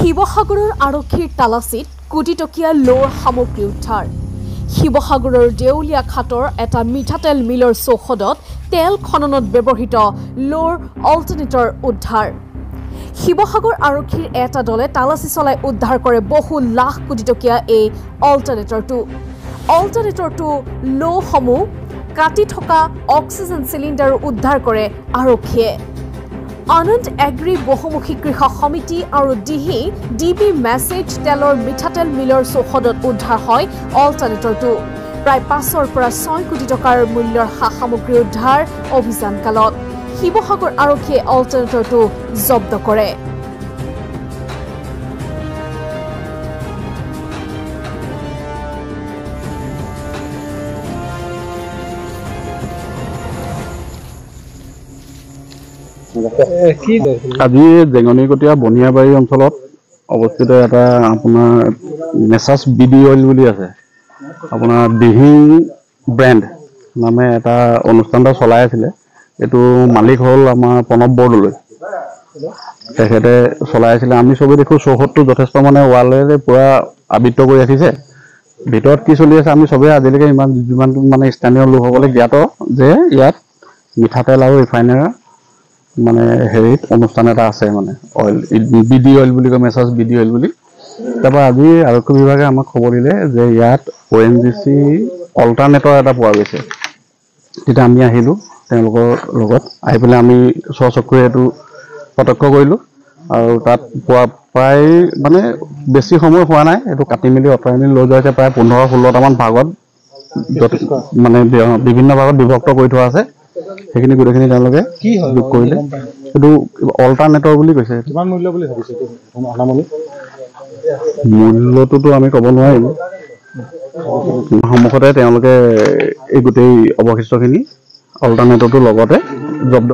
শিৱসাগৰৰ আৰক্ষীৰ তালাচীত কোটি টকীয়া লোৰ সামগ্ৰী উদ্ধাৰ। শিৱসাগৰৰ দেউলীয়া ঘাটৰ এটা মিঠাতেল মিলৰ চৌহদত তেল খননত ব্যৱহৃত লোৰ অল্টাৰনেটৰ উদ্ধাৰ। শিৱসাগৰ আৰক্ষীৰ এটা দলে তালাচী চলাই উদ্ধাৰ কৰে বহু লাখ কোটি টকীয়া এই অল্টাৰনেটৰটো লোসমূহ কাটি থকা অক্সিজেন চিলিণ্ডাৰো উদ্ধাৰ কৰে আৰক্ষীয়ে। আনন্দ এগ্ৰি বহুমুখী কৃষক সমিতি আৰু ডিহি ডিবি মেছেজ তেলৰ মিঠাতেল মিলৰ চৌহদত উদ্ধাৰ হয় অল্টাৰনেটৰটো। প্ৰায় 5ৰ পৰা 6 কোটি টকাৰ মূল্যৰ সা সামগ্ৰী উদ্ধাৰ অভিযানকালত শিৱসাগৰ আৰক্ষীয়ে অল্টাৰনেটৰটো জব্দ কৰে। আজি জেঙনিকটীয়া বনিয়াবাৰী অঞ্চলত অৱস্থিত এটা আপোনাৰ মেছাজ বিডি অইল বুলি আছে, আপোনাৰ দিহিং ব্ৰেণ্ড নামে এটা অনুষ্ঠান এটা চলাই আছিলে। এইটো মালিক হ'ল আমাৰ প্ৰণৱ বৰদলৈ, তেখেতে চলাই আছিলে। আমি চবেই দেখোঁ চৌহদটো যথেষ্ট মানে ৱালেৰে পূৰা আবৃত্ত কৰি ৰাখিছে। ভিতৰত কি চলি আছে আমি চবেই আজিলৈকে যিমান মানে স্থানীয় লোকসকলে জ্ঞাত যে ইয়াত মিঠাতেল আৰু ৰিফাইনাৰ মানে হেৰিত অনুষ্ঠান এটা আছে, মানে অইল বিডি অইল বুলি কয়, মেছাজ বিডি অইল বুলি। তাৰপৰা আজি আৰক্ষী বিভাগে আমাক খবৰ দিলে যে ইয়াত ONGC অল্টাৰনেটৰ এটা পোৱা গৈছে। তেতিয়া আমি আহিলোঁ তেওঁলোকৰ লগত, আহি পেলাই আমি স্বচক্ষুৰে এইটো প্ৰত্যক্ষ কৰিলোঁ। আৰু তাত পোৱা প্ৰায় মানে বেছি সময় হোৱা নাই, এইটো কাটি মেলি অঁতৰাই মেলি লৈ যোৱা হৈছে। প্ৰায় 15-16টামান ভাগত মানে বিভিন্ন ভাগত বিভক্ত কৰি থোৱা আছে। সেইখিনি গোটেইখিনি তেওঁলোকে যোগ কৰিলে। এইটো অল্টাৰনেটৰ বুলি কৈছে। কিমান মূল্য বুলি ভাবিছে? মূল্যটোতো আমি ক'ব নোৱাৰিম। সন্মুখতে তেওঁলোকে এই গোটেই অৱশিষ্টখিনি অল্টাৰনেটৰটোৰ লগতে জব্দ